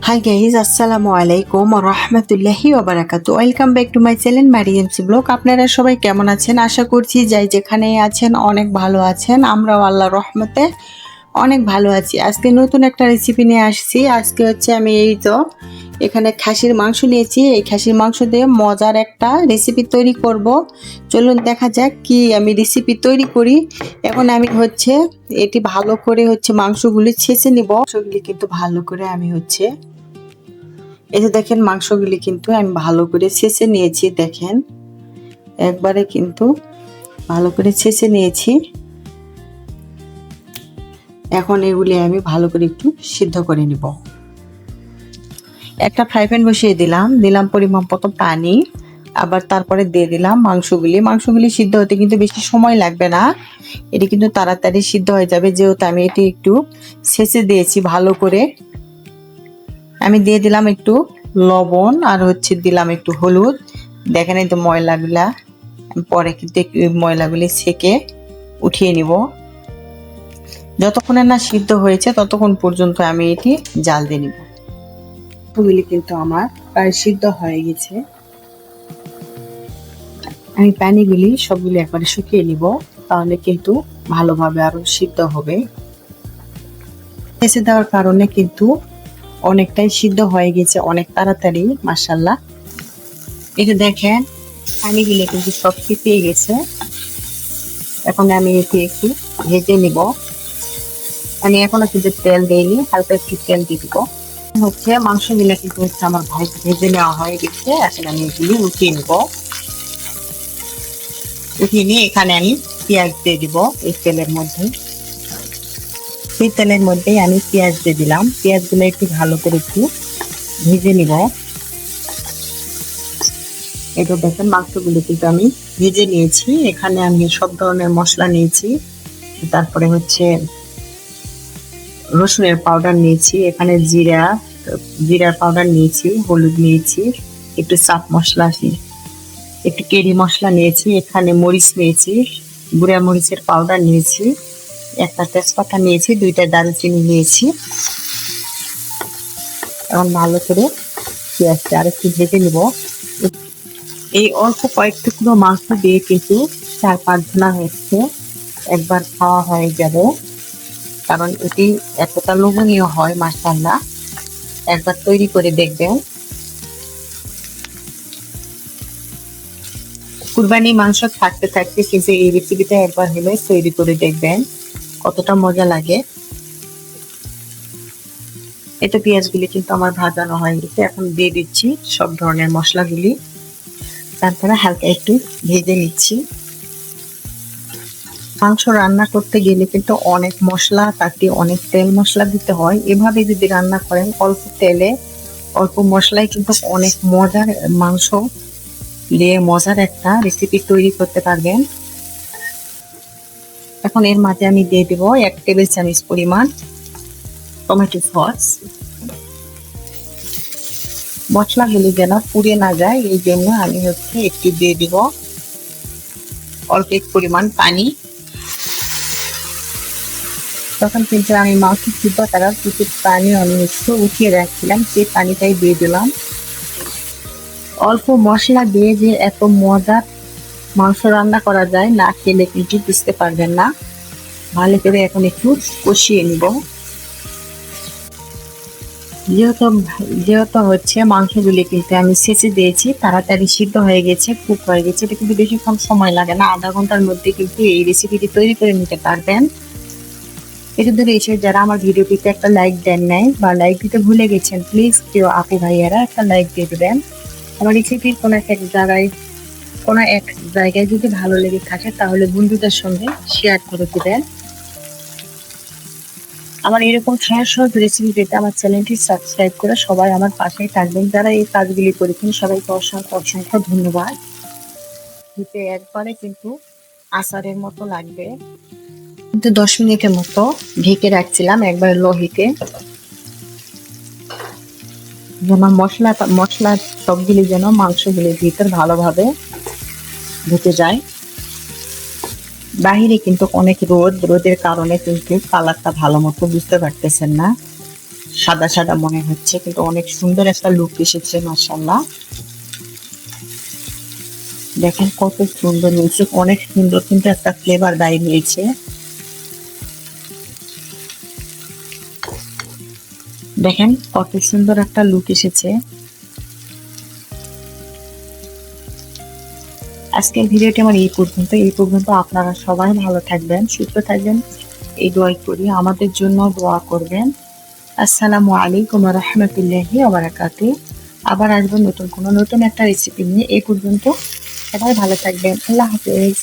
Hi guys, আসসালামু আলাইকুম রহমতুল্লাহি ওবারাকাতু। Welcome back to my channel Mariam's blog. আপনারা সবাই কেমন আছেন? আশা করছি যাই যেখানে আছেন অনেক ভালো আছেন। আমরাও আল্লাহর রহমতে অনেক ভালো আছি। আজকে নতুন একটা রেসিপি নিয়ে আসছি। আজকে হচ্ছে আমি এখানে খাসির মাংস নিয়েছি। এই খাসির মাংস দিয়ে মজার একটা রেসিপি তৈরি করব। চলুন দেখা যাক কি আমি রেসিপি তৈরি করি। এখন আমি এটি ভালো করে মাংসগুলি ছেঁচে নিব। মাংসগুলি কিন্তু ভালো করে আমি এই যে দেখেন, মাংসগুলি কিন্তু আমি ভালো করে ছেঁচে নিয়েছি। দেখেন, একবারে কিন্তু ভালো করে ছেঁচে নিয়েছি। এখন এগুলি আমি ভালো করে একটু সিদ্ধ করে নিব। একটা ফ্রাই প্যান বসিয়ে দিলাম পরিমাণ মতো পানি। আবার তারপরে দিয়ে দিলাম মাংসগুলি সিদ্ধ হতে কিন্তু বেশি সময় লাগবে না। এটি কিন্তু তাড়াতাড়ি সিদ্ধ হয়ে যাবে, যেহেতু আমি এটি একটু ছেঁচে দিয়েছি ভালো করে। আমি দিয়ে দিলাম একটু লবণ আর দিলাম একটু হলুদ। দেখেন এই তো ময়লাগুলা, পরে কিন্তু ময়লাগুলি ছেঁকে উঠিয়ে নিব। যতক্ষণে না সিদ্ধ হয়েছে ততক্ষণ পর্যন্ত আমি এটি জাল দিয়ে নিব। ওগুলি কিন্তু আমার প্রায় সিদ্ধ হয়ে গেছে। আমি পানিগুলি সবগুলি একবারে শুকিয়ে নিব, তাহলে কিন্তু ভালোভাবে আরো সিদ্ধ হবে। ছেঁচে দেওয়ার কারণে কিন্তু অনেকটাই সিদ্ধ হয়ে গেছে, অনেক তাড়াতাড়ি, মাশাআল্লাহ। এটা দেখেন, পানিগুলো কিন্তু সব শুকিয়ে গেছে। এখন আমি এটি একটু ভেজে নিব। আমি এখনো কিন্তু তেল দিইনি, হালকা একটু তেল দিয়ে দিব। মাংসগুলো কিন্তু আমার ভেজে নেওয়া হয়ে গেছে। এখন আমি এগুলি উঠিয়ে নিব। উঠিয়ে নিয়ে এখানে আমি পেঁয়াজ দিয়ে দিব এই তেলের মধ্যে। সেই তেলের মধ্যেই আমি পেঁয়াজ দিয়ে দিলাম। পেঁয়াজগুলো একটু ভালো করে একটু ভেজে নিব। এটা দেখেন, মাংসগুলো কিন্তু আমি ভেজে নিয়েছি। এখানে আমি সব ধরনের মশলা নিয়েছি। তারপরে রসুনের পাউডার নিয়েছি, এখানে জিরার পাউডার নিয়েছি, হলুদ নিয়েছি, একটু চাট মশলা, একটু কেরি মশলা নিয়েছি, এখানে মরিচ নিয়েছি, গুঁড়া মরিচের পাউডার নিয়েছি, একটা তেজপাতা নিয়েছি, 2টা দারুচিনি নিয়েছি। এখন ভালো করে পেঁয়াজটা আর একটু ভেজে নিব। এই অল্প কয়েক টুকরো মাংস দিয়ে কিন্তু 4-5 ঘন্টা একবার খাওয়া হয়ে যাবে, কারণ এটি এতটা লোভনীয় হয়, মাশাআল্লাহ। একবার তৈরি করে দেখবেন। কুরবানি মাংস থাকতে থাকতে কিন্তু এই রেসিপিটা একবার হলে তৈরি করে দেখবেন, কতটা মজা লাগে। এটা পেঁয়াজগুলি কিন্তু আমার ভাজানো হয়ে গেছে। এখন দিয়ে দিচ্ছি সব ধরনের মশলাগুলি, তারপরে হালকা একটু ভেজে নিচ্ছি। মাংস রান্না করতে গেলে কিন্তু অনেক মশলা, তাতে অনেক তেল মশলা দিতে হয়। এভাবে যদি রান্না করেন অল্প তেলে অল্প মশলায় কিন্তু অনেক মজার মাংস দিয়ে মজার একটা রেসিপি তৈরি করতে পারবেন। এখন এর মাঝে আমি দিয়ে দেব 1 টেবিল চামচ পরিমাণ টমেটো সস। মশলাগুলি যেন পুড়ে না যায়, এই জন্য আমি একটু দিয়ে দিব অল্প এক পরিমাণ পানি। তখন কিন্তু আমি মাংস সিদ্ধ করার কিছু পানি আমি একটু উঠিয়ে রাখছিলাম, সেই পানিটাই দিয়ে দিলাম। অল্প মশলা দিয়ে যে এত মজার মাংস রান্না করা যায়, না খেলে কিন্তু বুঝতে পারবেন না। ভালো করে এখন একটু কষিয়ে নিব। যেহেতু মাংসগুলি কিন্তু আমি ছেঁচে দিয়েছি, তাড়াতাড়ি সিদ্ধ হয়ে গেছে, কুক হয়ে গেছে। এটা কিন্তু বেশিক্ষণ সময় লাগে না, আধা ঘন্টার মধ্যে কিন্তু এই রেসিপিটি তৈরি করে নিতে পারবেন। এটা ধরে এসে যারা আমার ভিডিওটিতে একটা লাইক দেন নাই বা লাইক দিতে ভুলে গেছেন, প্লিজ কেউ আপু ভাইয়ারা একটা লাইক দিয়ে দেবেন। আমার রেসিপির কোনো এক জায়গায় যদি ভালো লেগে থাকে, তাহলে বন্ধুদের সঙ্গে শেয়ার করে দেবেন। আমার এরকম সহজ সহজ রেসিপি পেতে আমার চ্যানেলটি সাবস্ক্রাইব করে সবাই আমার পাশেই থাকবেন। যারা এই কাজগুলি করেছেন সবাইকে অসংখ্য অসংখ্য ধন্যবাদ। দিতে একবারে কিন্তু আচারের মতো লাগবে। কিন্তু 10 মিনিটের মতো ঢেকে রাখছিলাম একবার লো হিটে, যেন মশলা সবগুলি যেন মাংসগুলির ভিতর ভালোভাবে ঢুকে যায়। বাহিরে কিন্তু অনেক রোদের কারণে কিন্তু কালারটা ভালো মতো বুঝতে পারতেছেন না। সাদা সাদা মনে হচ্ছে, কিন্তু অনেক সুন্দর একটা লুক এসেছে মাশাআল্লাহ। দেখেন কত সুন্দর হয়েছে, অনেক সুন্দর কিন্তু একটা ফ্লেভার বাইর হয়েছে। দেখেন কত সুন্দর একটা লুক এসেছে। আজকের ভিডিওটি আমার এই পর্যন্ত আপনারা সবাই ভালো থাকবেন, সুস্থ থাকবেন, এই দোয়াই করি। আমাদের জন্য দোয়া করবেন। আসসালামু আলাইকুম ওয়া রাহমাতুল্লাহি ওয়া বারাকাতুহু। আবার আসবেন নতুন একটা রেসিপি নিয়ে। এই পর্যন্ত সবাই ভালো থাকবেন। আল্লাহ হাফেজ।